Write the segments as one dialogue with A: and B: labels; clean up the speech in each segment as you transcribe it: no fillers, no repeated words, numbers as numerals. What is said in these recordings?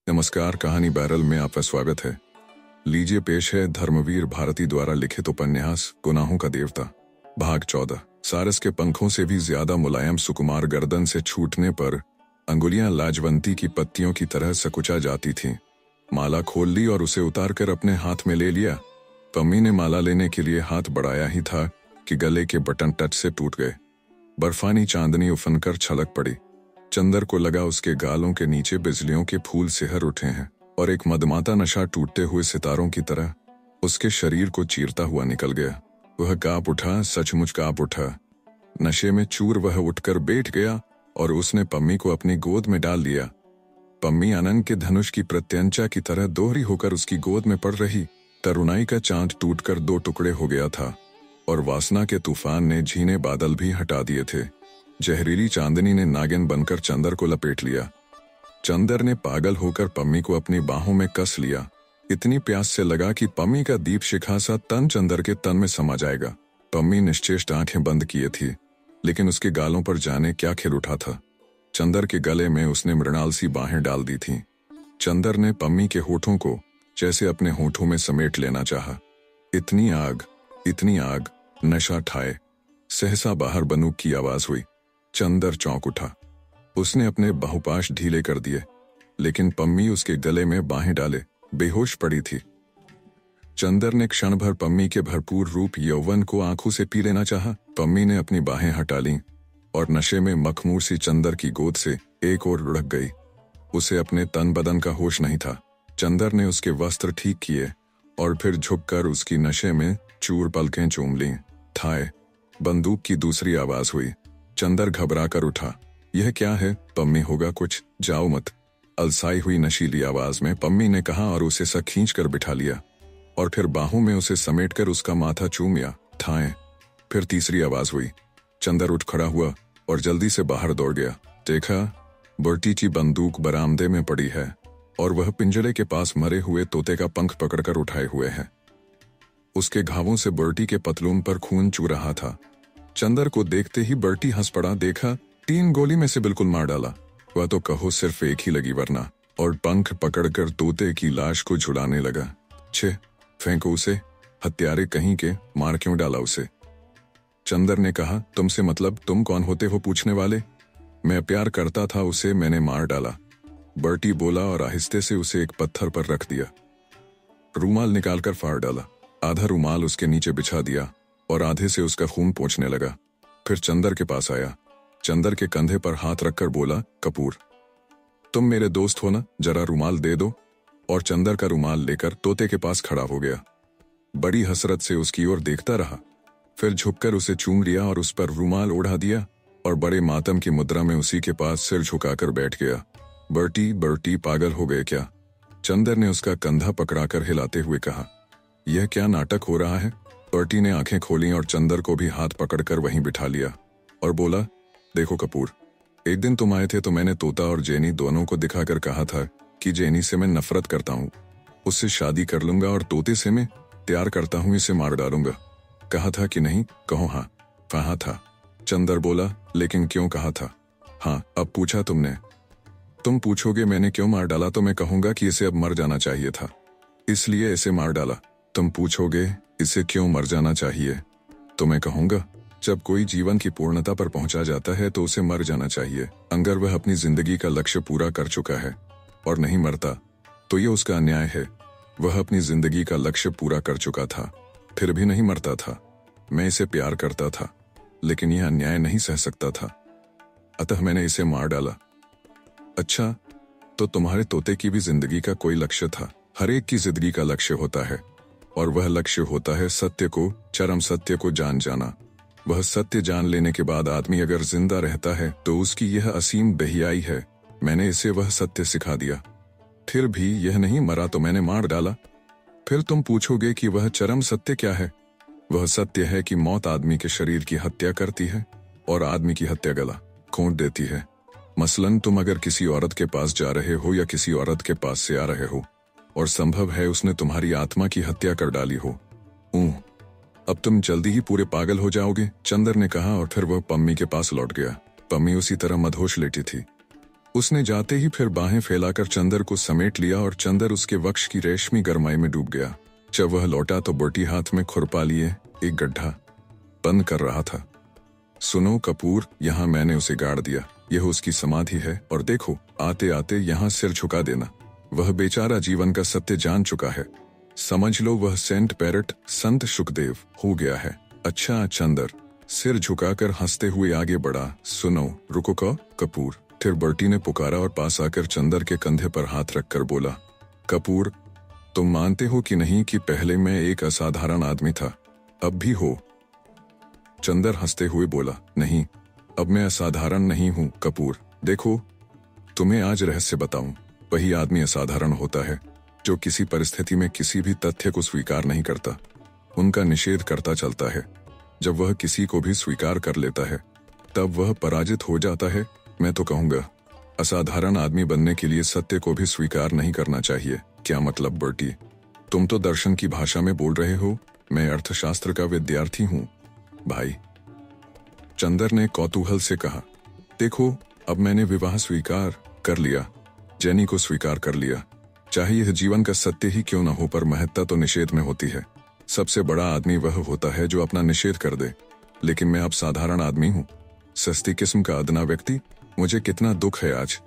A: नमस्कार, कहानी बैरल में आपका स्वागत है। लीजिए पेश है धर्मवीर भारती द्वारा लिखित उपन्यास गुनाहों का देवता, भाग 14। सारस के पंखों से भी ज्यादा मुलायम सुकुमार गर्दन से छूटने पर अंगुलियां लाजवंती की पत्तियों की तरह सकुचा जाती थीं। माला खोल ली और उसे उतारकर अपने हाथ में ले लिया। पम्मी ने माला लेने के लिए हाथ बढ़ाया ही था कि गले के बटन टच से टूट गए। बर्फानी चांदनी उफनकर छलक पड़ी। चंदर को लगा उसके गालों के नीचे बिजलियों के फूल सिहर उठे हैं और एक मदमाता नशा टूटते हुए सितारों की तरह उसके शरीर को चीरता हुआ निकल गया। वह कांप उठा, सचमुच कांप उठा। नशे में चूर वह उठकर बैठ गया और उसने पम्मी को अपनी गोद में डाल लिया। पम्मी अनंत के धनुष की प्रत्यंचा की तरह दोहरी होकर उसकी गोद में पड़ रही। तरुणाई का चांद टूटकर दो टुकड़े हो गया था और वासना के तूफान ने झीने बादल भी हटा दिए थे। जहरीली चांदनी ने नागिन बनकर चंदर को लपेट लिया। चंदर ने पागल होकर पम्मी को अपनी बाहों में कस लिया। इतनी प्यास से लगा कि पम्मी का दीप शिखा सा तन चंदर के तन में समा जाएगा। पम्मी निश्चेष्ट आंखें बंद किए थी, लेकिन उसके गालों पर जाने क्या खिल उठा था। चंदर के गले में उसने मृणाल सी बाहें डाल दी थीं। चंदर ने पम्मी के होठों को जैसे अपने होठों में समेट लेना चाहा। इतनी आग, नशा ठाए। सहसा बाहर बंदूक की आवाज हुई। चंदर चौंक उठा। उसने अपने बाहुपाश ढीले कर दिए, लेकिन पम्मी उसके गले में बाहें डाले बेहोश पड़ी थी। चंदर ने क्षण भर पम्मी के भरपूर रूप यौवन को आंखों से पी लेना चाहा। पम्मी ने अपनी बाहें हटा लीं और नशे में मखमूर सी चंदर की गोद से एक ओर लुढ़क गई। उसे अपने तन बदन का होश नहीं था। चंदर ने उसके वस्त्र ठीक किए और फिर झुककर उसकी नशे में चूर पलकें चूम लीं। थाए। बंदूक की दूसरी आवाज हुई। चंदर घबरा कर उठा। यह क्या है? पम्मी, होगा कुछ, जाओ मत। अलसाई हुई नशीली आवाज में पम्मी ने कहा और उसे सा खींच कर बिठा लिया और फिर बाहों में उसे समेटकर उसका माथा चूमिया। ठाए। फिर तीसरी आवाज हुई। चंदर उठ खड़ा हुआ और जल्दी से बाहर दौड़ गया। देखा, बर्टी की बंदूक बरामदे में पड़ी है और वह पिंजरे के पास मरे हुए तोते का पंख पकड़कर उठाए हुए है। उसके घावों से बर्टी के पतलून पर खून चू रहा था। चंदर को देखते ही बर्टी हंस पड़ा। देखा, 3 गोली में से बिल्कुल मार डाला। वह तो कहो सिर्फ एक ही लगी वरना। और पंख पकड़कर तोते की लाश को झुलाने लगा। छे, फेंको उसे, हत्यारे कहीं के, मार क्यों डाला उसे? चंदर ने कहा, तुमसे मतलब? तुम कौन होते हो पूछने वाले? मैं प्यार करता था उसे, मैंने मार डाला। बर्टी बोला और आहिस्ते से उसे एक पत्थर पर रख दिया। रूमाल निकालकर फाड़ डाला। आधा रूमाल उसके नीचे बिछा दिया और आधे से उसका खून पोंछने लगा। फिर चंदर के पास आया। चंदर के कंधे पर हाथ रखकर बोला, कपूर, तुम मेरे दोस्त हो ना, जरा रूमाल दे दो। और चंदर का रूमाल लेकर तोते के पास खड़ा हो गया। बड़ी हसरत से उसकी ओर देखता रहा। फिर झुककर उसे चूम लिया और उस पर रूमाल ओढ़ा दिया और बड़े मातम की मुद्रा में उसी के पास सिर झुकाकर बैठ गया। बर्टी, पागल हो गए क्या? चंदर ने उसका कंधा पकड़ाकर हिलाते हुए कहा। यह क्या नाटक हो रहा है? बर्टी ने आंखें खोली और चंदर को भी हाथ पकड़कर वहीं बिठा लिया और बोला, देखो कपूर, एक दिन तुम आए थे तो मैंने तोता और जेनी दोनों को दिखाकर कहा था कि जेनी से मैं नफरत करता हूँ, उससे शादी कर लूंगा, और तोते से मैं प्यार करता हूँ, इसे मार डालूंगा। कहा था कि नहीं? कहो हाँ। कहा था। चंदर बोला, लेकिन क्यों कहा था? हाँ, अब पूछा तुमने। तुम पूछोगे मैंने क्यों मार डाला तो मैं कहूंगा कि इसे अब मर जाना चाहिए था, इसलिए इसे मार डाला। तुम पूछोगे इसे क्यों मर जाना चाहिए तो मैं कहूंगा, जब कोई जीवन की पूर्णता पर पहुंचा जाता है तो उसे मर जाना चाहिए। अगर वह अपनी जिंदगी का लक्ष्य पूरा कर चुका है और नहीं मरता तो ये उसका अन्याय है। वह अपनी जिंदगी का लक्ष्य पूरा कर चुका था, फिर भी नहीं मरता था। मैं इसे प्यार करता था, लेकिन यह अन्याय नहीं सह सकता था, अतः मैंने इसे मार डाला। अच्छा, तो तुम्हारे तोते की भी जिंदगी का कोई लक्ष्य था? हर एक की जिंदगी का लक्ष्य होता है, और वह लक्ष्य होता है सत्य को, चरम सत्य को जान जाना। वह सत्य जान लेने के बाद आदमी अगर जिंदा रहता है तो उसकी यह असीम बेहियाई है। मैंने इसे वह सत्य सिखा दिया, फिर भी यह नहीं मरा तो मैंने मार डाला। फिर तुम पूछोगे कि वह चरम सत्य क्या है? वह सत्य है कि मौत आदमी के शरीर की हत्या करती है और आदमी की हत्या गला घोंट देती है। मसलन तुम अगर किसी औरत के पास जा रहे हो या किसी औरत के पास से आ रहे हो और संभव है उसने तुम्हारी आत्मा की हत्या कर डाली हो, अब तुम जल्दी ही पूरे पागल हो जाओगे, चंदर ने कहा और फिर वह पम्मी के पास लौट गया। पम्मी उसी तरह मदहोश लेटी थी। उसने जाते ही फिर बाहें फैलाकर चंदर को समेट लिया और चंदर उसके वक्ष की रेशमी गरमाई में डूब गया। जब वह लौटा तो बर्टी हाथ में खुरपा लिए एक गड्ढा बंद कर रहा था। सुनो कपूर, यहाँ मैंने उसे गाड़ दिया, यह उसकी समाधि है, और देखो आते आते यहाँ सिर झुका देना। वह बेचारा जीवन का सत्य जान चुका है, समझ लो वह सेंट पैरट संत शुकदेव हो गया है। अच्छा चंदर सिर झुकाकर हंसते हुए आगे बढ़ा। सुनो रुको कपूर, फिर बर्टी ने पुकारा और पास आकर चंदर के कंधे पर हाथ रखकर बोला, कपूर तुम मानते हो कि नहीं कि पहले मैं एक असाधारण आदमी था, अब भी हो? चंदर हंसते हुए बोला, नहीं, अब मैं असाधारण नहीं हूं कपूर। देखो तुम्हें आज रहस्य बताऊं, वही आदमी असाधारण होता है जो किसी परिस्थिति में किसी भी तथ्य को स्वीकार नहीं करता, उनका निषेध करता चलता है। जब वह किसी को भी स्वीकार कर लेता है तब वह पराजित हो जाता है। मैं तो कहूंगा असाधारण आदमी बनने के लिए सत्य को भी स्वीकार नहीं करना चाहिए। क्या मतलब बर्टी, तुम तो दर्शन की भाषा में बोल रहे हो, मैं अर्थशास्त्र का विद्यार्थी हूं भाई। चंदर ने कौतूहल से कहा, देखो अब मैंने विवाह स्वीकार कर लिया, जेनी को स्वीकार कर लिया, चाहे यह जीवन का सत्य ही क्यों न हो, पर महत्ता तो निषेध में होती है। सबसे बड़ा आदमी वह होता है जो अपना निषेध कर दे, लेकिन मैं अब साधारण आदमी हूं, सस्ती किस्म का अदना व्यक्ति। मुझे कितना दुख है आज,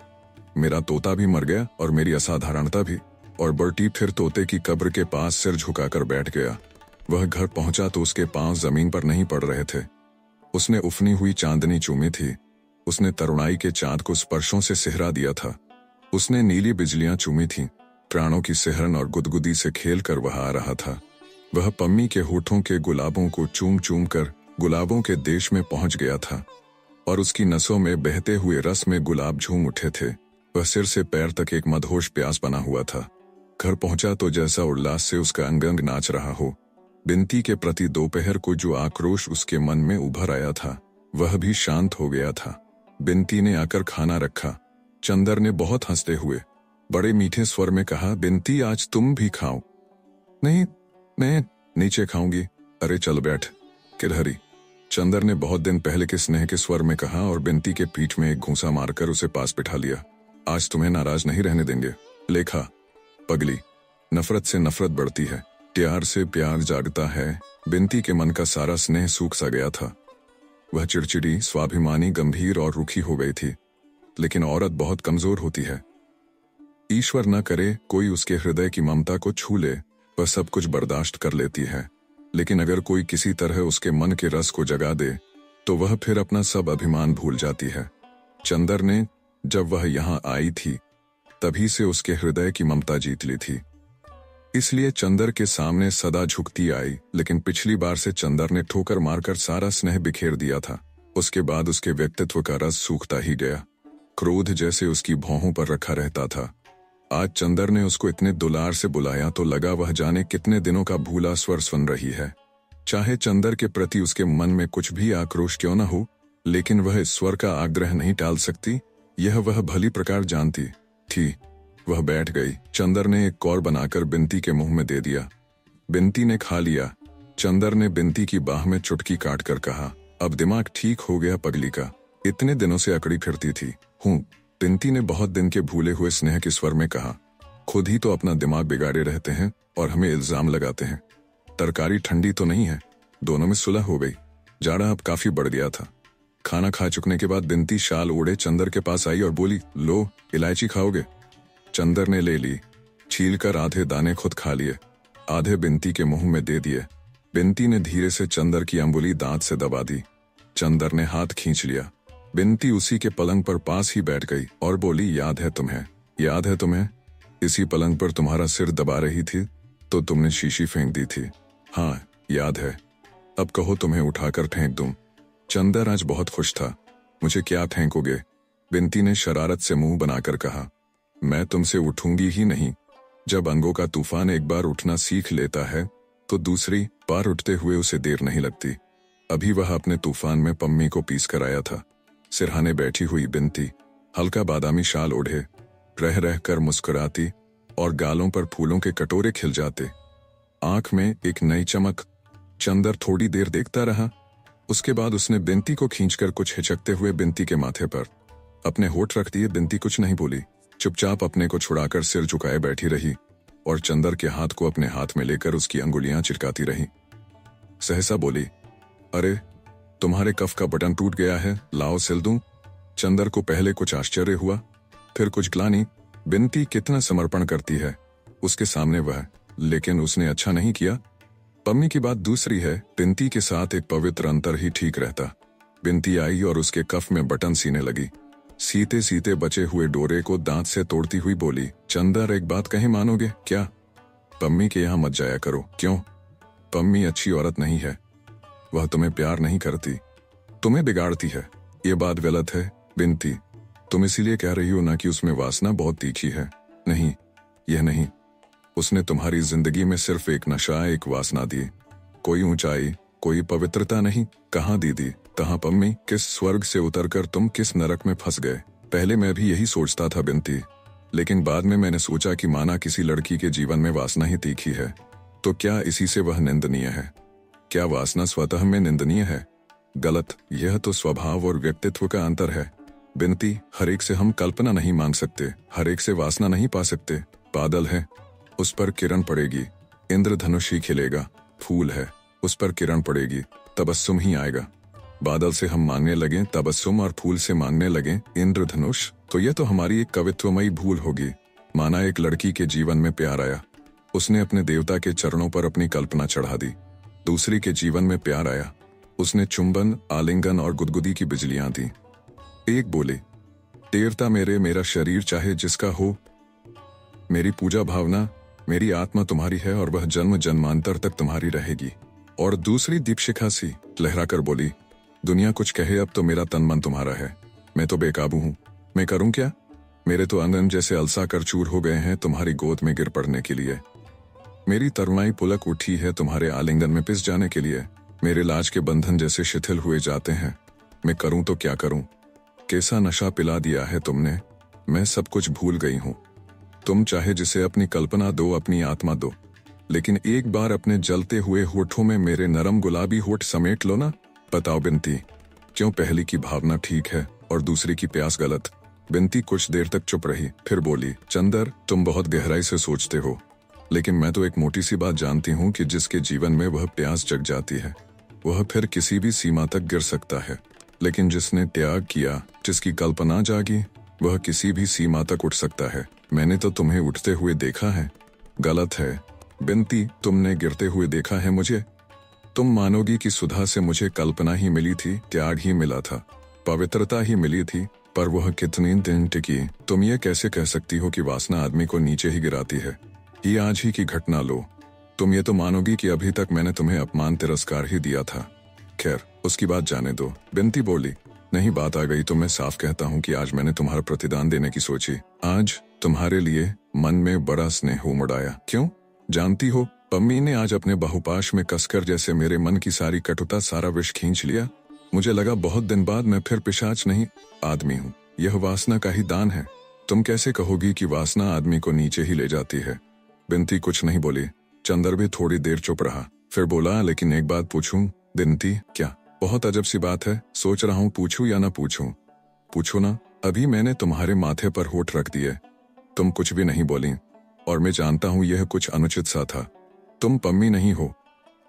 A: मेरा तोता भी मर गया और मेरी असाधारणता भी। और बर्टी फिर तोते की कब्र के पास सिर झुकाकर बैठ गया। वह घर पहुंचा तो उसके पांव जमीन पर नहीं पड़ रहे थे। उसने उफनी हुई चांदनी चूमी थी, उसने तरुणाई के चांद को स्पर्शों से सिहरा दिया था, उसने नीली बिजलियां चूमी थीं, प्राणों की सिहरन और गुदगुदी से खेल कर वह आ रहा था। वह पम्मी के होठों के गुलाबों को चूम चूम कर गुलाबों के देश में पहुंच गया था और उसकी नसों में बहते हुए रस में गुलाब झूम उठे थे। वह सिर से पैर तक एक मदहोश प्यास बना हुआ था। घर पहुंचा तो जैसा उल्लास से उसका अंग अंग नाच रहा हो। बिनती के प्रति दोपहर को जो आक्रोश उसके मन में उभर आया था वह भी शांत हो गया था। बिनती ने आकर खाना रखा। चंदर ने बहुत हंसते हुए बड़े मीठे स्वर में कहा, बिनती आज तुम भी खाओ। नहीं, मैं नीचे खाऊंगी। अरे चल बैठ किलहरी, चंदर ने बहुत दिन पहले के स्नेह के स्वर में कहा और बिनती के पीठ में एक घूंसा मारकर उसे पास बिठा लिया। आज तुम्हें नाराज नहीं रहने देंगे। लेखा पगली, नफरत से नफरत बढ़ती है, प्यार से प्यार जागता है। बिनती के मन का सारा स्नेह सूख सा गया था। वह चिड़चिड़ी, स्वाभिमानी, गंभीर और रूखी हो गई थी। लेकिन औरत बहुत कमजोर होती है। ईश्वर न करे कोई उसके हृदय की ममता को छू ले, वह सब कुछ बर्दाश्त कर लेती है। लेकिन अगर कोई किसी तरह उसके मन के रस को जगा दे तो वह फिर अपना सब अभिमान भूल जाती है। चंदर ने जब वह यहाँ आई थी तभी से उसके हृदय की ममता जीत ली थी, इसलिए चंदर के सामने सदा झुकती आई। लेकिन पिछली बार से चंदर ने ठोकर मारकर सारा स्नेह बिखेर दिया था। उसके बाद उसके व्यक्तित्व का रस सूखता ही गया। क्रोध जैसे उसकी भौहों पर रखा रहता था। आज चंदर ने उसको इतने दुलार से बुलाया तो लगा वह जाने कितने दिनों का भूला स्वर सुन रही है। चाहे चंदर के प्रति उसके मन में कुछ भी आक्रोश क्यों न हो, लेकिन वह इस स्वर का आग्रह नहीं टाल सकती, यह वह भली प्रकार जानती थी। वह बैठ गई। चंदर ने एक कौर बनाकर बिनती के मुंह में दे दिया। बिनती ने खा लिया। चंदर ने बिनती की बाह में चुटकी काटकर कहा, अब दिमाग ठीक हो गया पगली का, इतने दिनों से अकड़ी फिरती थी। हूं, बिनती ने बहुत दिन के भूले हुए स्नेह के स्वर में कहा, खुद ही तो अपना दिमाग बिगाड़े रहते हैं और हमें इल्जाम लगाते हैं। तरकारी ठंडी तो नहीं है। दोनों में सुलह हो गई। जाड़ा अब काफी बढ़ गया था। खाना खा चुकने के बाद बिनती शाल ओढ़े चंदर के पास आई और बोली, लो इलायची खाओगे? चंदर ने ले ली। छीलकर आधे दाने खुद खा लिए, आधे बिनती के मुंह में दे दिए। बिनती ने धीरे से चंदर की अंगुली दांत से दबा दी। चंदर ने हाथ खींच लिया। बिनती उसी के पलंग पर पास ही बैठ गई और बोली, याद है तुम्हें? याद है तुम्हें? इसी पलंग पर तुम्हारा सिर दबा रही थी तो तुमने शीशी फेंक दी थी। हाँ याद है। अब कहो तुम्हें उठाकर फेंक दूं। चंदर आज बहुत खुश था। मुझे क्या फेंकोगे? बिनती ने शरारत से मुंह बनाकर कहा, मैं तुमसे उठूंगी ही नहीं। जब अंगों का तूफान एक बार उठना सीख लेता है तो दूसरी बार उठते हुए उसे देर नहीं लगती। अभी वह अपने तूफान में पम्मी को पीस कर आया था। सिरहाने बैठी हुई बिनती हल्का बादामी शाल ओढ़े रह रह कर मुस्कुराती और गालों पर फूलों के कटोरे खिल जाते, आंख में एक नई चमक। चंदर थोड़ी देर देखता रहा। उसके बाद उसने बिनती को खींचकर कुछ हिचकते हुए बिनती के माथे पर अपने होठ रख दिए। बिनती कुछ नहीं बोली, चुपचाप अपने को छुड़ाकर सिर झुकाए बैठी रही और चंदर के हाथ को अपने हाथ में लेकर उसकी अंगुलियां चिरकाती रही। सहसा बोली, अरे तुम्हारे कफ का बटन टूट गया है, लाओ सिल दूं। चंदर को पहले कुछ आश्चर्य हुआ, फिर कुछ ग्लानि। बिनती कितना समर्पण करती है उसके सामने वह, लेकिन उसने अच्छा नहीं किया। पम्मी की बात दूसरी है, बिनती के साथ एक पवित्र अंतर ही ठीक रहता। बिनती आई और उसके कफ में बटन सीने लगी। सीते सीते बचे हुए डोरे को दांत से तोड़ती हुई बोली, चंदर एक बात कहे मानोगे क्या? पम्मी के यहाँ मत जाया करो। क्यों? पम्मी अच्छी औरत नहीं है, वह तुम्हें प्यार नहीं करती, तुम्हें बिगाड़ती है। ये बात गलत है बिनती, तुम इसीलिए कह रही हो ना कि उसमें वासना बहुत तीखी है। नहीं, यह नहीं, उसने तुम्हारी जिंदगी में सिर्फ एक नशा, एक वासना दी, कोई ऊंचाई, कोई पवित्रता नहीं। कहाँ दीदी, कहाँ पम्मी? किस स्वर्ग से उतरकर तुम किस नरक में फंस गए? पहले मैं भी यही सोचता था बिनती, लेकिन बाद में मैंने सोचा कि माना किसी लड़की के जीवन में वासना ही तीखी है, तो क्या इसी से वह निंदनीय है? क्या वासना स्वतः में निंदनीय है? गलत, यह तो स्वभाव और व्यक्तित्व का अंतर है। बिनती, हर एक से हम कल्पना नहीं मान सकते, हर एक से वासना नहीं पा सकते। बादल है, उस पर किरण पड़ेगी, इंद्रधनुष ही खिलेगा। फूल है, उस पर किरण पड़ेगी, तबस्सुम ही आएगा। बादल से हम मांगने लगे तबस्सुम और फूल से मांगने लगे इंद्रधनुष, तो यह तो हमारी एक कवित्वमयी भूल होगी। माना एक लड़की के जीवन में प्यार आया, उसने अपने देवता के चरणों पर अपनी कल्पना चढ़ा दी। दूसरी के जीवन में प्यार आया, उसने चुंबन, आलिंगन और गुदगुदी की बिजलियां दी। एक बोले, देवता मेरे, मेरा शरीर चाहे जिसका हो, मेरी पूजा भावना, मेरी आत्मा तुम्हारी है और वह जन्म जन्मांतर तक तुम्हारी रहेगी। और दूसरी दीपशिखा सी लहराकर बोली, दुनिया कुछ कहे, अब तो मेरा तन मन तुम्हारा है, मैं तो बेकाबू हूं, मैं करूं क्या? मेरे तो अंगन जैसे अलसा कर चूर हो गए हैं तुम्हारी गोद में गिर पड़ने के लिए। मेरी तरमाई पुलक उठी है तुम्हारे आलिंगन में पिस जाने के लिए। मेरे लाज के बंधन जैसे शिथिल हुए जाते हैं, मैं करूं तो क्या करूं? कैसा नशा पिला दिया है तुमने, मैं सब कुछ भूल गई हूं। तुम चाहे जिसे अपनी कल्पना दो, अपनी आत्मा दो, लेकिन एक बार अपने जलते हुए होठों में मेरे नरम गुलाबी होठ समेट लो ना। बताओ बिनती, क्यों पहली की भावना ठीक है और दूसरी की प्यास गलत? बिनती कुछ देर तक चुप रही, फिर बोली, चंदर तुम बहुत गहराई से सोचते हो, लेकिन मैं तो एक मोटी सी बात जानती हूँ कि जिसके जीवन में वह प्यास जग जाती है, वह फिर किसी भी सीमा तक गिर सकता है, लेकिन जिसने त्याग किया, जिसकी कल्पना जागी, वह किसी भी सीमा तक उठ सकता है। मैंने तो तुम्हें उठते हुए देखा है। गलत है बिनती, तुमने गिरते हुए देखा है मुझे। तुम मानोगी कि सुधा से मुझे कल्पना ही मिली थी, त्याग ही मिला था, पवित्रता ही मिली थी, पर वह कितनी दिन टिकी? तुम ये कैसे कह सकती हो कि वासना आदमी को नीचे ही गिराती है? ये आज ही की घटना लो, तुम ये तो मानोगी कि अभी तक मैंने तुम्हें अपमान तिरस्कार ही दिया था। खैर, उसकी बात जाने दो। बिनती बोली, नहीं बात आ गई तो मैं साफ कहता हूँ कि आज मैंने तुम्हारा प्रतिदान देने की सोची। आज तुम्हारे लिए मन में बड़ा स्नेह उमड़ आया। क्यों? जानती हो, पम्मी ने आज अपने बाहुपाश में कसकर जैसे मेरे मन की सारी कटुता, सारा विष खींच लिया। मुझे लगा बहुत दिन बाद मैं फिर पिशाच नहीं, आदमी हूँ। यह वासना का ही दान है। तुम कैसे कहोगी कि वासना आदमी को नीचे ही ले जाती है? बिनती कुछ नहीं बोली। चंदर भी थोड़ी देर चुप रहा, फिर बोला, लेकिन एक बात पूछूं बिनती? क्या? बहुत अजब सी बात है, सोच रहा हूँ पूछूं या ना पूछूं। पूछो ना। अभी मैंने तुम्हारे माथे पर होठ रख दिए, तुम कुछ भी नहीं बोली, और मैं जानता हूँ यह कुछ अनुचित सा था। तुम पम्मी नहीं हो,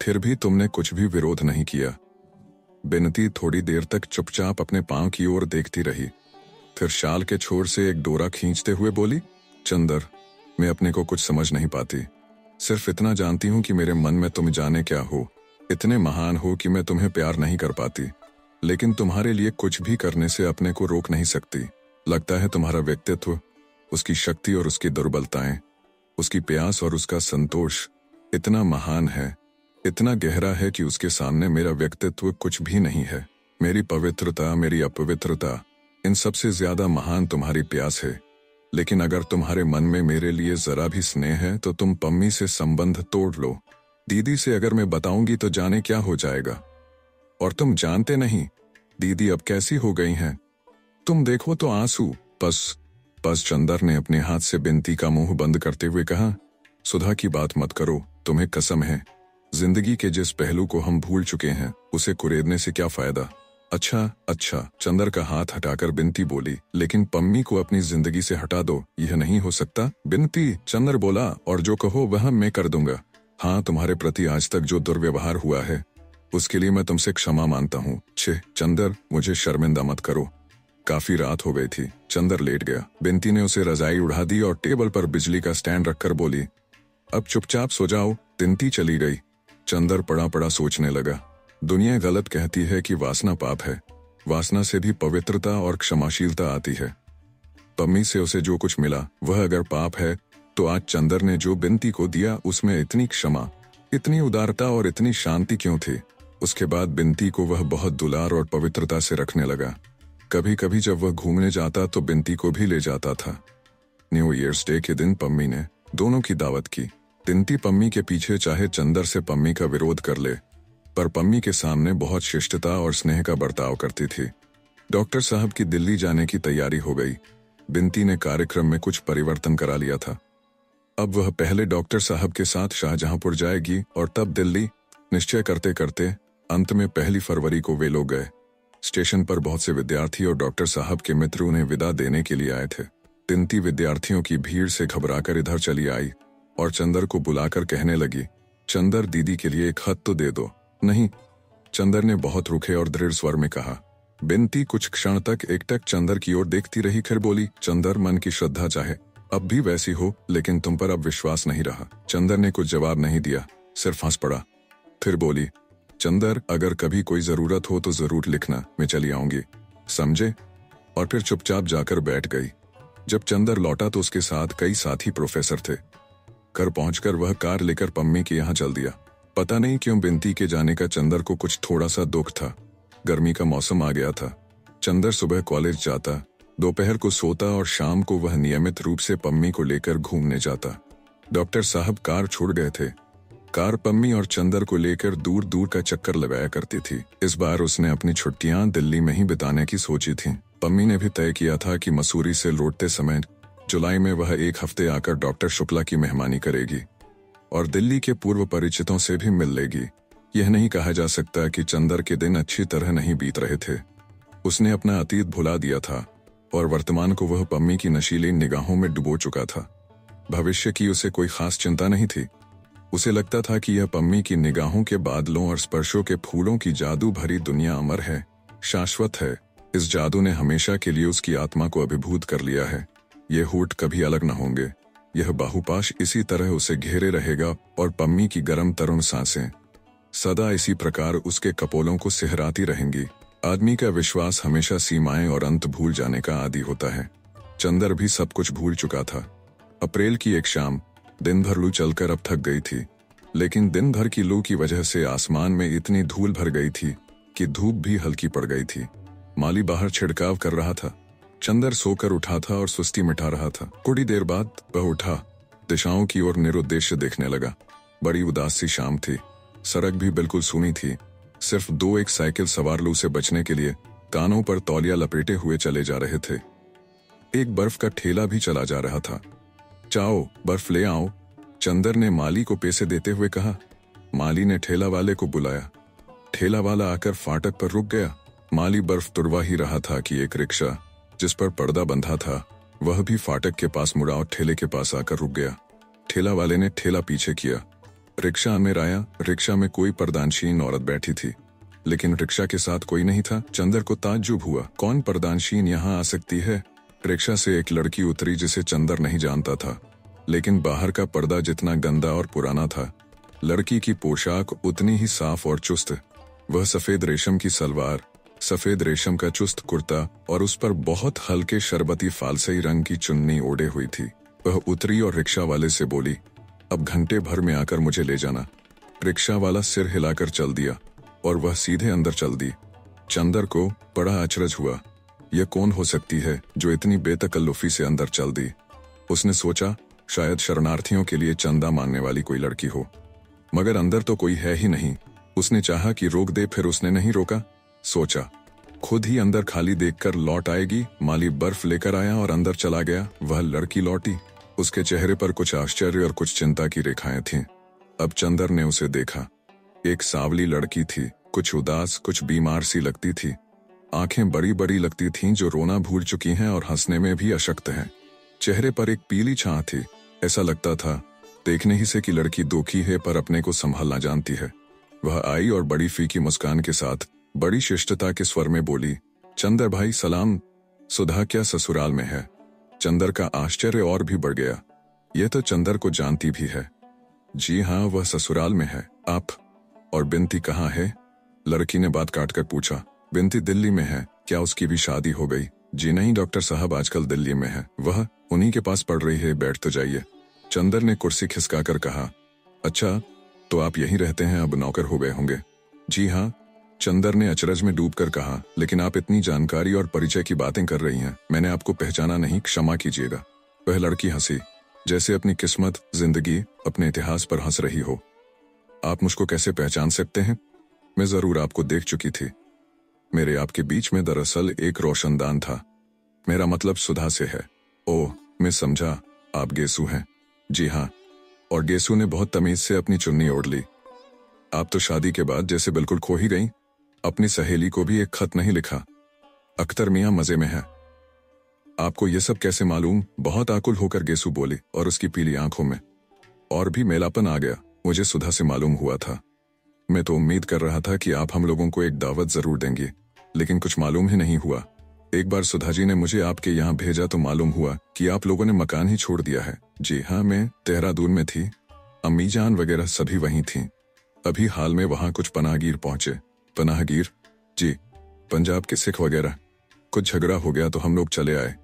A: फिर भी तुमने कुछ भी विरोध नहीं किया। बिनती थोड़ी देर तक चुपचाप अपने पांव की ओर देखती रही, फिर शाल के छोर से एक डोरा खींचते हुए बोली, चंदर, मैं अपने को कुछ समझ नहीं पाती। सिर्फ इतना जानती हूँ कि मेरे मन में तुम जाने क्या हो, इतने महान हो कि मैं तुम्हें प्यार नहीं कर पाती, लेकिन तुम्हारे लिए कुछ भी करने से अपने को रोक नहीं सकती। लगता है तुम्हारा व्यक्तित्व, उसकी शक्ति और उसकी दुर्बलताएं, उसकी प्यास और उसका संतोष इतना महान है, इतना गहरा है कि उसके सामने मेरा व्यक्तित्व कुछ भी नहीं है। मेरी पवित्रता, मेरी अपवित्रता, इन सबसे ज्यादा महान तुम्हारी प्यास है। लेकिन अगर तुम्हारे मन में मेरे लिए जरा भी स्नेह है तो तुम पम्मी से संबंध तोड़ लो। दीदी से अगर मैं बताऊंगी तो जाने क्या हो जाएगा। और तुम जानते नहीं दीदी अब कैसी हो गई हैं। तुम देखो तो आंसू। बस चंदर ने अपने हाथ से बिनती का मुंह बंद करते हुए कहा, सुधा की बात मत करो, तुम्हें कसम है। जिंदगी के जिस पहलू को हम भूल चुके हैं उसे कुरेदने से क्या फायदा। अच्छा अच्छा, चंदर का हाथ हटाकर बिनती बोली, लेकिन पम्मी को अपनी जिंदगी से हटा दो, यह नहीं हो सकता। बिनती, चंदर बोला, और जो कहो वह मैं कर दूंगा। हाँ, तुम्हारे प्रति आज तक जो दुर्व्यवहार हुआ है उसके लिए मैं तुमसे क्षमा मांगता हूँ। छे चंदर, मुझे शर्मिंदा मत करो। काफी रात हो गई थी। चंदर लेट गया। बिनती ने उसे रजाई उड़ा दी और टेबल पर बिजली का स्टैंड रखकर बोली, अब चुपचाप सो जाओ। तिनती चली गई। चंदर पड़ा पड़ा सोचने लगा। दुनिया गलत कहती है कि वासना पाप है। वासना से भी पवित्रता और क्षमाशीलता आती है। पम्मी से उसे जो कुछ मिला वह अगर पाप है तो आज चंदर ने जो बिनती को दिया उसमें इतनी क्षमा, इतनी उदारता और इतनी शांति क्यों थी? उसके बाद बिनती को वह बहुत दुलार और पवित्रता से रखने लगा। कभी कभी जब वह घूमने जाता तो बिनती को भी ले जाता था। न्यू ईयर्स डे के दिन पम्मी ने दोनों की दावत की। तिनती पम्मी के पीछे चाहे चंदर से पम्मी का विरोध कर ले, पर पम्मी के सामने बहुत शिष्टता और स्नेह का बर्ताव करती थी। डॉक्टर साहब की दिल्ली जाने की तैयारी हो गई। बिनती ने कार्यक्रम में कुछ परिवर्तन करा लिया था। अब वह पहले डॉक्टर साहब के साथ शाहजहांपुर जाएगी और तब दिल्ली। निश्चय करते करते अंत में 1 फरवरी को वे लोग गए। स्टेशन पर बहुत से विद्यार्थी और डॉक्टर साहब के मित्र उन्हें विदा देने के लिए आए थे। तिनती विद्यार्थियों की भीड़ से घबराकर इधर चली आई और चंदर को बुलाकर कहने लगी, चंदर, दीदी के लिए एक खत तो दे दो। नहीं, चंदर ने बहुत रुखे और दृढ़ स्वर में कहा। बिनती कुछ क्षण तक एकटक चंदर की ओर देखती रही, फिर बोली, चंदर, मन की श्रद्धा चाहे अब भी वैसी हो, लेकिन तुम पर अब विश्वास नहीं रहा। चंदर ने कुछ जवाब नहीं दिया, सिर्फ हंस पड़ा। फिर बोली, चंदर, अगर कभी कोई जरूरत हो तो जरूर लिखना, मैं चली आऊंगी, समझे? और फिर चुपचाप जाकर बैठ गई। जब चंदर लौटा तो उसके साथ कई साथी प्रोफेसर थे। घर पहुंचकर वह कार लेकर पम्मी के यहाँ चल दिया। पता नहीं क्यों बिनती के जाने का चंदर को कुछ थोड़ा सा दुख था। गर्मी का मौसम आ गया था। चंदर सुबह कॉलेज जाता, दोपहर को सोता और शाम को वह नियमित रूप से पम्मी को लेकर घूमने जाता। डॉक्टर साहब कार छोड़ गए थे। कार पम्मी और चंदर को लेकर दूर दूर का चक्कर लगाया करती थी। इस बार उसने अपनी छुट्टियां दिल्ली में ही बिताने की सोची थी। पम्मी ने भी तय किया था कि मसूरी से लौटते समय जुलाई में वह 1 हफ्ते आकर डॉक्टर शुक्ला की मेहमानी करेगी और दिल्ली के पूर्व परिचितों से भी मिल लेगी। यह नहीं कहा जा सकता कि चंदर के दिन अच्छी तरह नहीं बीत रहे थे। उसने अपना अतीत भुला दिया था और वर्तमान को वह पम्मी की नशीली निगाहों में डुबो चुका था। भविष्य की उसे कोई खास चिंता नहीं थी। उसे लगता था कि यह पम्मी की निगाहों के बादलों और स्पर्शों के फूलों की जादू भरी दुनिया अमर है, शाश्वत है। इस जादू ने हमेशा के लिए उसकी आत्मा को अभिभूत कर लिया है। ये होठ कभी अलग न होंगे। यह बाहुपाश इसी तरह उसे घेरे रहेगा और पम्मी की गर्म तरुण सांसें सदा इसी प्रकार उसके कपोलों को सिहराती रहेंगी। आदमी का विश्वास हमेशा सीमाएं और अंत भूल जाने का आदी होता है। चंदर भी सब कुछ भूल चुका था। अप्रैल की एक शाम, दिन भर लू चलकर अब थक गई थी, लेकिन दिन भर की लू की वजह से आसमान में इतनी धूल भर गई थी कि धूप भी हल्की पड़ गई थी। माली बाहर छिड़काव कर रहा था। चंदर सोकर उठा था और सुस्ती मिटा रहा था। थोड़ी देर बाद वह उठा, दिशाओं की ओर निरुद्देश्य देखने लगा। बड़ी उदास सी शाम थी। सड़क भी बिल्कुल सूनी थी। सिर्फ 2 एक साइकिल सवार लू से बचने के लिए कानों पर तौलिया लपेटे हुए चले जा रहे थे। एक बर्फ का ठेला भी चला जा रहा था। चाओ, बर्फ ले आओ, चंदर ने माली को पैसे देते हुए कहा। माली ने ठेला वाले को बुलाया। ठेला वाला आकर फाटक पर रुक गया। माली बर्फ तुड़वा ही रहा था कि एक रिक्शा जिस पर पर्दा बंधा था वह भी फाटक के पास मुड़ा और ठेले के पास आकर रुक गया। ठेला वाले ने ठेला पीछे किया। रिक्शा अंदर आया। रिक्शा में कोई पर्दानशीन औरत बैठी थी, लेकिन रिक्शा के साथ कोई नहीं था। चंदर को ताज्जुब हुआ, कौन पर्दानशीन यहाँ आ सकती है? रिक्शा से एक लड़की उतरी जिसे चंदर नहीं जानता था, लेकिन बाहर का पर्दा जितना गंदा और पुराना था, लड़की की पोशाक उतनी ही साफ और चुस्त। वह सफेद रेशम की सलवार, सफेद रेशम का चुस्त कुर्ता और उस पर बहुत हल्के शरबती फालसई रंग की चुन्नी ओढ़े हुई थी। वह उतरी और रिक्शा वाले से बोली, अब घंटे भर में आकर मुझे ले जाना। रिक्शा वाला सिर हिलाकर चल दिया और वह सीधे अंदर चल दी। चंदर को बड़ा अचरज हुआ। यह कौन हो सकती है जो इतनी बेतकल्लुफी से अंदर चल दी? उसने सोचा, शायद शरणार्थियों के लिए चंदा मांगने वाली कोई लड़की हो, मगर अंदर तो कोई है ही नहीं। उसने चाहा कि रोक दे, फिर उसने नहीं रोका। सोचा, खुद ही अंदर खाली देखकर लौट आएगी। माली बर्फ लेकर आया और अंदर चला गया। वह लड़की लौटी। उसके चेहरे पर कुछ आश्चर्य और कुछ चिंता की रेखाएं थीं। अब चंदर ने उसे देखा। एक सांवली लड़की थी, कुछ उदास, कुछ बीमार सी लगती थी। आंखें बड़ी बड़ी लगती थीं, जो रोना भूल चुकी हैं और हंसने में भी अशक्त हैं। चेहरे पर एक पीली छां थी। ऐसा लगता था देखने ही से कि लड़की दुखी है पर अपने को संभालना जानती है। वह आई और बड़ी फीकी मुस्कान के साथ बड़ी शिष्टता के स्वर में बोली, चंदर भाई सलाम। सुधा क्या ससुराल में है? चंदर का आश्चर्य और भी बढ़ गया। यह तो चंदर को जानती भी है। जी हाँ, वह ससुराल में है। आप और बिनती कहाँ है? लड़की ने बात काटकर पूछा। बिनती दिल्ली में है। क्या उसकी भी शादी हो गई? जी नहीं डॉक्टर साहब, आजकल दिल्ली में है। वह उन्हीं के पास पढ़ रही है। बैठ तो जाइए। चंदर ने कुर्सी खिसकाकर कहा। अच्छा, तो आप यहीं रहते हैं, अब नौकर हो गए होंगे? जी हाँ, चंदर ने अचरज में डूबकर कहा। लेकिन आप इतनी जानकारी और परिचय की बातें कर रही हैं, मैंने आपको पहचाना नहीं, क्षमा कीजिएगा। वह लड़की हंसी, जैसे अपनी किस्मत, जिंदगी, अपने इतिहास पर हंस रही हो। आप मुझको कैसे पहचान सकते हैं? मैं जरूर आपको देख चुकी थी। मेरे आपके बीच में दरअसल एक रोशनदान था। मेरा मतलब सुधा से है। ओह, मैं समझा, आप गेसु हैं। जी हाँ। और गेसु ने बहुत तमीज से अपनी चुन्नी ओढ़ ली। आप तो शादी के बाद जैसे बिल्कुल खो ही गई। अपनी सहेली को भी एक खत नहीं लिखा। अख्तर मियां मजे में है। आपको ये सब कैसे मालूम? बहुत आकुल होकर गेसु बोली और उसकी पीली आंखों में और भी मेलापन आ गया। मुझे सुधा से मालूम हुआ था। मैं तो उम्मीद कर रहा था कि आप हम लोगों को एक दावत जरूर देंगी, लेकिन कुछ मालूम ही नहीं हुआ। एक बार सुधा जी ने मुझे आपके यहाँ भेजा तो मालूम हुआ कि आप लोगों ने मकान ही छोड़ दिया है। जी हाँ, मैं देहरादून में थी। अम्मी जान वगैरह सभी वहीं थीं। अभी हाल में वहां कुछ पनाहगीर पहुंचे। पनाहगीर? जी, पंजाब के सिख वगैरह। कुछ झगड़ा हो गया तो हम लोग चले आए।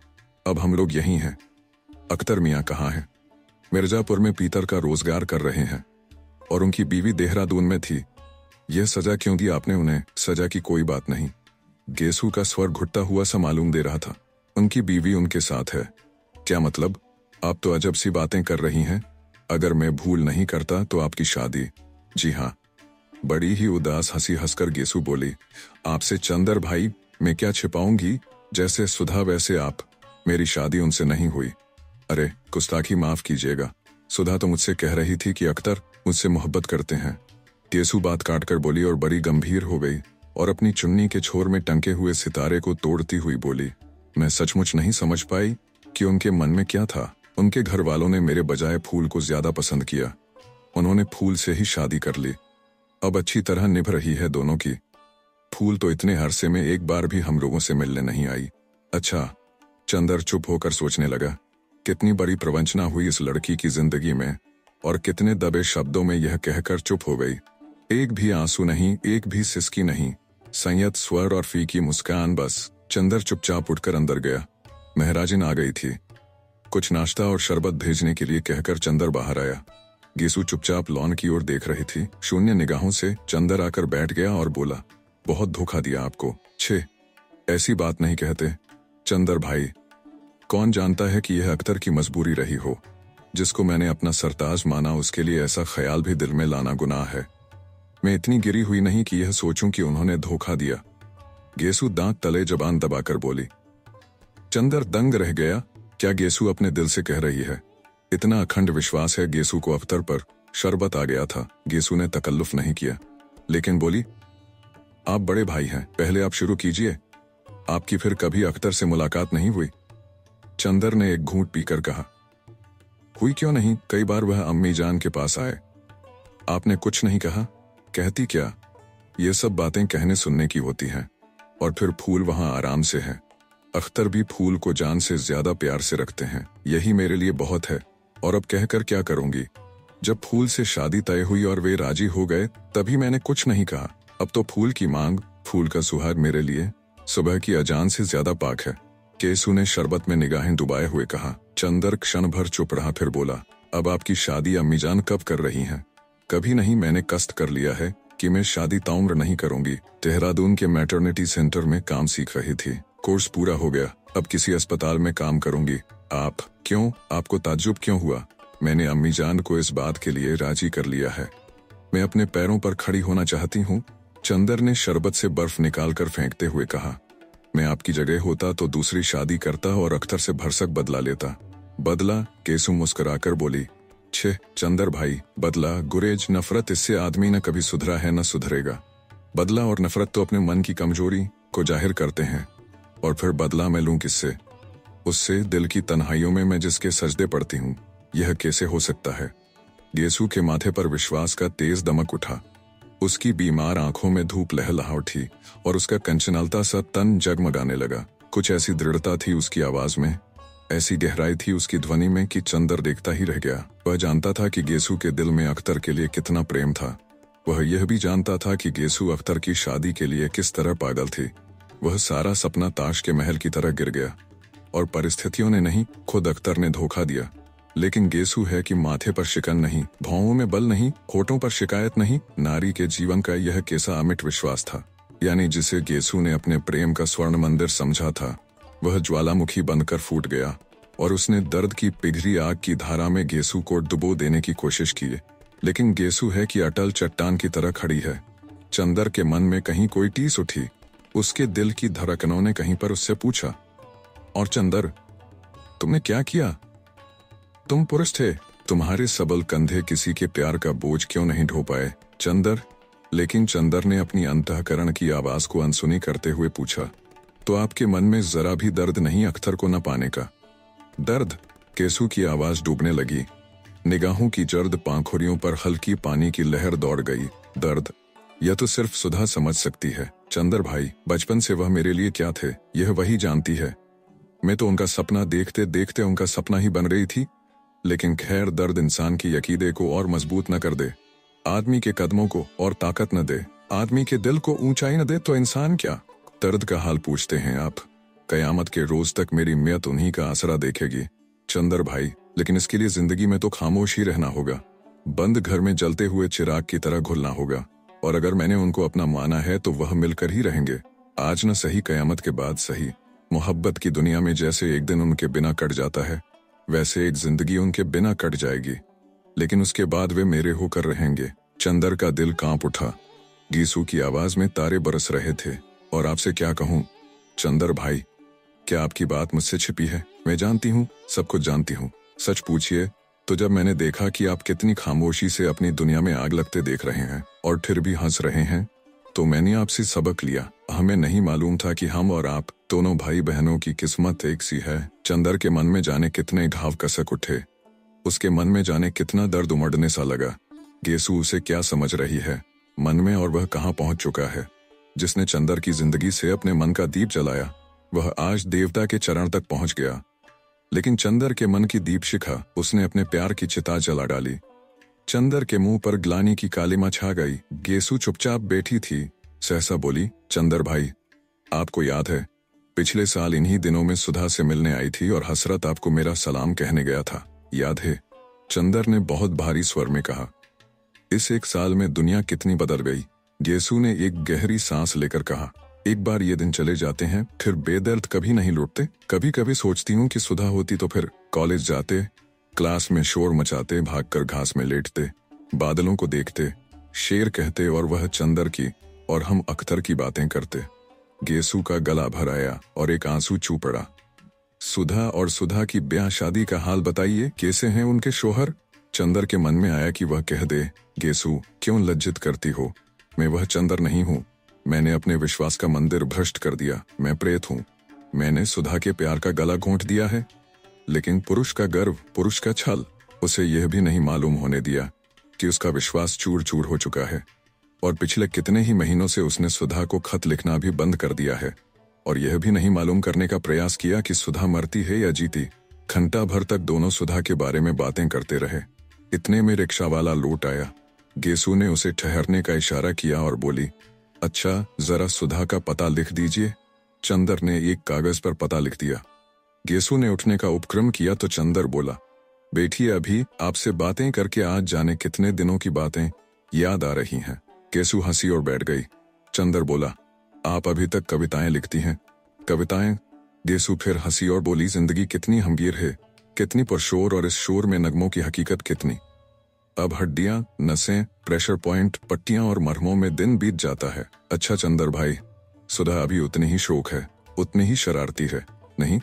A: अब हम लोग यहीं हैं। अख्तर मियाँ कहाँ हैं? मिर्जापुर में पीतर का रोजगार कर रहे हैं और उनकी बीवी देहरादून में थी। यह सजा क्यों दी आपने उन्हें? सजा की कोई बात नहीं। गेसु का स्वर घुटता हुआ सा मालूम दे रहा था। उनकी बीवी उनके साथ है। क्या मतलब? आप तो अजब सी बातें कर रही हैं। अगर मैं भूल नहीं करता तो आपकी शादी। जी हाँ। बड़ी ही उदास हंसी हंसकर गेसु बोली, आपसे चंदर भाई मैं क्या छिपाऊंगी? जैसे सुधा वैसे आप। मेरी शादी उनसे नहीं हुई। अरे गुस्ताखी माफ कीजिएगा। सुधा तो मुझसे कह रही थी कि अख्तर मुझसे मोहब्बत करते हैं। गेसु बात काटकर बोली और बड़ी गंभीर हो गई और अपनी चुन्नी के छोर में टंके हुए सितारे को तोड़ती हुई बोली, मैं सचमुच नहीं समझ पाई कि उनके मन में क्या था। उनके घर वालों ने मेरे बजाय फूल को ज्यादा पसंद किया। उन्होंने फूल से ही शादी कर ली। अब अच्छी तरह निभ रही है दोनों की। फूल तो इतने अरसे में एक बार भी हम लोगों से मिलने नहीं आई। अच्छा। चंदर चुप होकर सोचने लगा। कितनी बड़ी प्रवंचना हुई इस लड़की की जिंदगी में और कितने दबे शब्दों में यह कहकर चुप हो गई। एक भी आंसू नहीं, एक भी सिसकी नहीं, संयत स्वर और फीकी मुस्कान बस। चंदर चुपचाप उठकर अंदर गया। महराजिन आ गई थी। कुछ नाश्ता और शरबत भेजने के लिए कहकर चंदर बाहर आया। गेसु चुपचाप लॉन की ओर देख रही थी। शून्य निगाहों से चंदर आकर बैठ गया और बोला, बहुत धोखा दिया आपको। छे, ऐसी बात नहीं कहते चंदर भाई। कौन जानता है कि यह अख्तर की मजबूरी रही हो। जिसको मैंने अपना सरताज माना उसके लिए ऐसा ख्याल भी दिल में लाना गुनाह है। मैं इतनी गिरी हुई नहीं कि यह सोचूं कि उन्होंने धोखा दिया। गेसु दांत तले जबान दबाकर बोली। चंदर दंग रह गया। क्या गेसु अपने दिल से कह रही है? इतना अखंड विश्वास है गेसु को अख्तर पर। शरबत आ गया था। गेसु ने तकल्लुफ नहीं किया, लेकिन बोली, आप बड़े भाई हैं, पहले आप शुरू कीजिए। आपकी फिर कभी अख्तर से मुलाकात नहीं हुई? चंदर ने एक घूंट पीकर कहा, हुई क्यों नहीं, कई बार वह अम्मी जान के पास आए। आपने कुछ नहीं कहा? कहती क्या? ये सब बातें कहने सुनने की होती हैं। और फिर फूल वहां आराम से है। अख्तर भी फूल को जान से ज्यादा प्यार से रखते हैं। यही मेरे लिए बहुत है। और अब कहकर क्या करूंगी? जब फूल से शादी तय हुई और वे राजी हो गए तभी मैंने कुछ नहीं कहा। अब तो फूल की मांग, फूल का सुहाग मेरे लिए सुबह की अजान से ज्यादा पाक है। केसु ने शरबत में निगाहें डुबाए हुए कहा। चंदर क्षण भर चुप रहा, फिर बोला, अब आपकी शादी अम्मीजान कब कर रही हैं? कभी नहीं, मैंने कष्ट कर लिया है कि मैं शादी ताउम्र नहीं करूंगी। देहरादून के मैटरनिटी सेंटर में काम सीख रही थी। कोर्स पूरा हो गया, अब किसी अस्पताल में काम करूंगी। आप? क्यों? आपको ताज्जुब क्यों हुआ? मैंने अम्मीजान को इस बात के लिए राजी कर लिया है। मैं अपने पैरों पर खड़ी होना चाहती हूँ। चंदर ने शरबत से बर्फ निकालकर फेंकते हुए कहा, मैं आपकी जगह होता तो दूसरी शादी करता और अख्तर से भरसक बदला लेता। बदला? केसु मुस्कुराकर बोली, छे चंदर भाई, बदला, गुरेज, नफरत, इससे आदमी न कभी सुधरा है न सुधरेगा। बदला और नफरत तो अपने मन की कमजोरी को जाहिर करते हैं और फिर बदला मैं लूं किससे? उससे दिल की तन्हाइयों में मैं जिसके सजदे पड़ती हूँ। यह कैसे हो सकता है? गेसु के माथे पर विश्वास का तेज दमक उठा। उसकी बीमार आंखों में धूप लहलहा उठी और उसका कंचनलता सा तन जगमगाने लगा। कुछ ऐसी दृढ़ता थी उसकी आवाज में, ऐसी गहराई थी उसकी ध्वनि में कि चंदर देखता ही रह गया। वह जानता था कि गेसु के दिल में अख्तर के लिए कितना प्रेम था। वह यह भी जानता था कि गेसु अख्तर की शादी के लिए किस तरह पागल थी। वह सारा सपना ताश के महल की तरह गिर गया और परिस्थितियों ने नहीं, खुद अख्तर ने धोखा दिया। लेकिन गेसु है कि माथे पर शिकन नहीं, भौंहों में बल नहीं, होठों पर शिकायत नहीं, नारी के जीवन का यह कैसा अमिट विश्वास था, यानी जिसे गेसु ने अपने प्रेम का स्वर्ण मंदिर समझा था, वह ज्वालामुखी बनकर फूट गया और उसने दर्द की पिघली आग की धारा में गेसु को डुबो देने की कोशिश की। लेकिन गेसु है कि अटल चट्टान की तरह खड़ी है। चंदर के मन में कहीं कोई टीस उठी। उसके दिल की धड़कनों ने कहीं पर उससे पूछा, और चंदर, तुमने क्या किया? तुम पुरुष थे, तुम्हारे सबल कंधे किसी के प्यार का बोझ क्यों नहीं ढो पाए चंदर? लेकिन चंदर ने अपनी अंतःकरण की आवाज को अनसुनी करते हुए पूछा, तो आपके मन में जरा भी दर्द नहीं अख्तर को न पाने का? दर्द? गेसु की आवाज डूबने लगी। निगाहों की जर्द पांखुरियों पर हल्की पानी की लहर दौड़ गई। दर्द? यह तो सिर्फ सुधा समझ सकती है चंदर भाई। बचपन से वह मेरे लिए क्या थे यह वही जानती है। मैं तो उनका सपना देखते देखते उनका सपना ही बन रही थी। लेकिन खैर, दर्द इंसान की यकीदे को और मजबूत न कर दे, आदमी के कदमों को और ताकत न दे, आदमी के दिल को ऊंचाई न दे तो इंसान क्या? दर्द का हाल पूछते हैं आप? कयामत के रोज तक मेरी मियत उन्हीं का आसरा देखेगी चंदर भाई। लेकिन इसके लिए जिंदगी में तो खामोश ही रहना होगा, बंद घर में जलते हुए चिराग की तरह घुलना होगा। और अगर मैंने उनको अपना माना है तो वह मिलकर ही रहेंगे। आज न सही, कयामत के बाद सही। मोहब्बत की दुनिया में जैसे एक दिन उनके बिना कट जाता है, वैसे एक जिंदगी उनके बिना कट जाएगी। लेकिन उसके बाद वे मेरे होकर रहेंगे। चंदर का दिल कांप उठा। गेसु की आवाज में तारे बरस रहे थे। और आपसे क्या कहूं चंदर भाई, क्या आपकी बात मुझसे छिपी है? मैं जानती हूँ, सब कुछ जानती हूँ। सच पूछिए तो जब मैंने देखा कि आप कितनी खामोशी से अपनी दुनिया में आग लगते देख रहे हैं और फिर भी हंस रहे हैं, तो मैंने आपसे सबक लिया। हमें नहीं मालूम था कि हम और आप दोनों भाई बहनों की किस्मत एक सी है। चंदर के मन में जाने कितने घाव कसक उठे, उसके मन में जाने कितना दर्द उमड़ने सा लगा। गेसु उसे क्या समझ रही है मन में, और वह कहाँ पहुंच चुका है। जिसने चंदर की जिंदगी से अपने मन का दीप जलाया, वह आज देवता के चरण तक पहुंच गया। लेकिन चंदर के मन की दीप शिखा उसने अपने प्यार की चिता जला डाली। चंदर के मुंह पर ग्लानि की कालिमा छा गई। गेसु चुपचाप बैठी थी। सहसा बोली, चंदर भाई, आपको याद है पिछले साल इन्हीं दिनों में सुधा से मिलने आई थी और हसरत आपको मेरा सलाम कहने गया था, याद है? चंदर ने बहुत भारी स्वर में कहा। इस एक साल में दुनिया कितनी बदल गई। गेसु ने एक गहरी सांस लेकर कहा, एक बार ये दिन चले जाते हैं, फिर बेदर्द कभी नहीं लौटते। कभी कभी सोचती हूँ कि सुधा होती तो फिर कॉलेज जाते, क्लास में शोर मचाते, भागकर घास में लेटते, बादलों को देखते, शेर कहते और वह चंदर की और हम अख्तर की बातें करते। गेसु का गला भर आया और एक आंसू चू पड़ा। सुधा और सुधा की ब्याह शादी का हाल बताइए, कैसे हैं उनके शोहर? चंदर के मन में आया कि वह कह दे, गेसु क्यों लज्जित करती हो, मैं वह चंदर नहीं हूँ। मैंने अपने विश्वास का मंदिर भ्रष्ट कर दिया, मैं प्रेत हूँ। मैंने सुधा के प्यार का गला घोंट दिया है। लेकिन पुरुष का गर्व, पुरुष का छल उसे यह भी नहीं मालूम होने दिया कि उसका विश्वास चूर चूर हो चुका है। और पिछले कितने ही महीनों से उसने सुधा को खत लिखना भी बंद कर दिया है और यह भी नहीं मालूम करने का प्रयास किया कि सुधा मरती है या जीती। घंटा भर तक दोनों सुधा के बारे में बातें करते रहे। इतने में रिक्शा वाला लौट आया। गेसु ने उसे ठहरने का इशारा किया और बोली, अच्छा जरा सुधा का पता लिख दीजिए। चंदर ने एक कागज पर पता लिख दिया। गेसु ने उठने का उपक्रम किया तो चंदर बोला, बैठिए, अभी आपसे बातें करके आज जाने कितने दिनों की बातें याद आ रही हैं। गेसु हंसी और बैठ गई। चंदर बोला, आप अभी तक कविताएं लिखती हैं? कविताएं? गेसु फिर हंसी और बोली, जिंदगी कितनी गंभीर है, कितनी पुरशोर, और इस शोर में नगमों की हकीकत कितनी। अब हड्डियां, नसें, प्रेशर पॉइंट, पट्टियां और मरहमों में दिन बीत जाता है। अच्छा चंदर भाई, सुधा अभी उतनी ही शौक है, उतनी ही शरारती है, नहीं?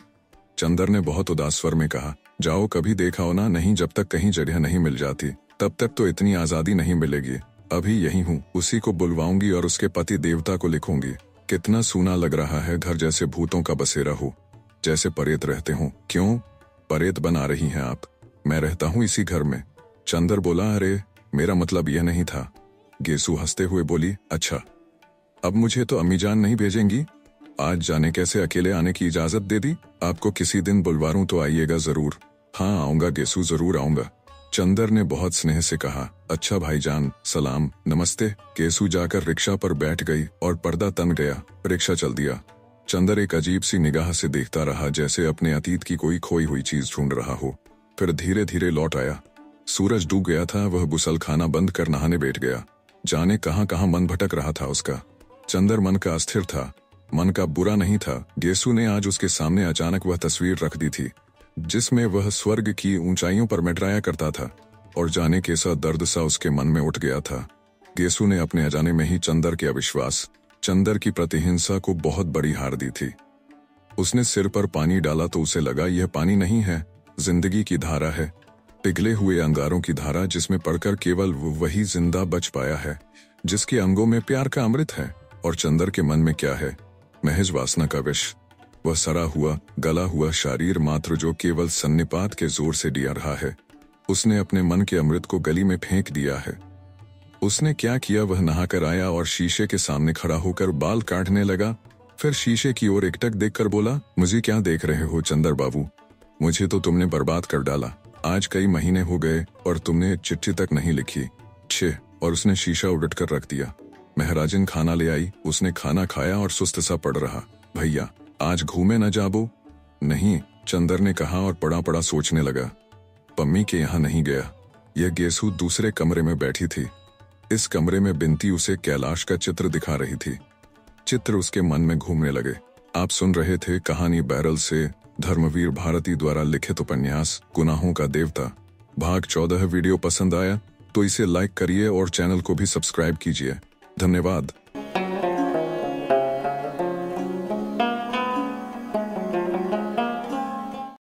A: चंदर ने बहुत उदास स्वर में कहा, जाओ, कभी देखा हो ना, नहीं, जब तक कहीं जगह नहीं मिल जाती तब तक तो इतनी आजादी नहीं मिलेगी। अभी यही हूँ, उसी को बुलवाऊंगी और उसके पति देवता को लिखूंगी कितना सूना लग रहा है घर, जैसे भूतों का बसेरा हो, जैसे परेत रहते हों। क्यों परेत बना रही हैं आप? मैं रहता हूँ इसी घर में। चंदर बोला, अरे मेरा मतलब यह नहीं था। गेसु हंसते हुए बोली, अच्छा अब मुझे तो अम्मीजान नहीं भेजेंगी? आज जाने कैसे अकेले आने की इजाजत दे दी? आपको किसी दिन बुलवारूं तो आइएगा जरूर। हाँ आऊंगा गेसु, जरूर आऊंगा। चंदर ने बहुत स्नेह से कहा। अच्छा भाईजान, सलाम, नमस्ते। गेसु जाकर रिक्शा पर बैठ गई और पर्दा तन गया। रिक्शा चल दिया। चंदर एक अजीब सी निगाह से देखता रहा, जैसे अपने अतीत की कोई खोई हुई चीज ढूंढ रहा हो। फिर धीरे धीरे लौट आया। सूरज डूब गया था। वह गुसलखाना बंद कर नहाने बैठ गया। जाने कहां कहां मन भटक रहा था उसका। चंदर मन का अस्थिर था, मन का बुरा नहीं था। गेसु ने आज उसके सामने अचानक वह तस्वीर रख दी थी जिसमें वह स्वर्ग की ऊंचाइयों पर मंडराया करता था, और जाने कैसा दर्द सा उसके मन में उठ गया था। गेसु ने अपने अजाने में ही चंदर के अविश्वास, चंदर की प्रतिहिंसा को बहुत बड़ी हार दी थी। उसने सिर पर पानी डाला तो उसे लगा यह पानी नहीं है, जिंदगी की धारा है, पिघले हुए अंगारों की धारा, जिसमें पड़कर केवल वही जिंदा बच पाया है जिसके अंगों में प्यार का अमृत है। और चंदर के मन में क्या है? महज वासना का विष। वह सड़ा हुआ, गला हुआ शारीर मात्र जो केवल सन्निपात के जोर से डिया रहा है। उसने अपने मन के अमृत को गली में फेंक दिया है। उसने क्या किया? वह नहाकर आया और शीशे के सामने खड़ा होकर बाल काटने लगा। फिर शीशे की ओर एकटक देखकर बोला, मुझे क्या देख रहे हो चंदर बाबू? मुझे तो तुमने बर्बाद कर डाला। आज कई महीने हो गए और तुमने चिट्ठी तक नहीं लिखी। छे। और उसने शीशा उलटकर रख दिया। महराजिन खाना ले आई। उसने खाना खाया और सुस्त सा पड़ रहा। भैया आज घूमे न जाबो? नहीं, चंदर ने कहा और पड़ा पड़ा सोचने लगा। पम्मी के यहाँ नहीं गया। यह गेसु दूसरे कमरे में बैठी थी। इस कमरे में बिनती उसे कैलाश का चित्र दिखा रही थी। चित्र उसके मन में घूमने लगे। आप सुन रहे थे कहानी बैरल से धर्मवीर भारती द्वारा लिखित उपन्यास गुनाहों का देवता, भाग 14। वीडियो पसंद आया तो इसे लाइक करिए और चैनल को भी सब्सक्राइब कीजिए। धन्यवाद।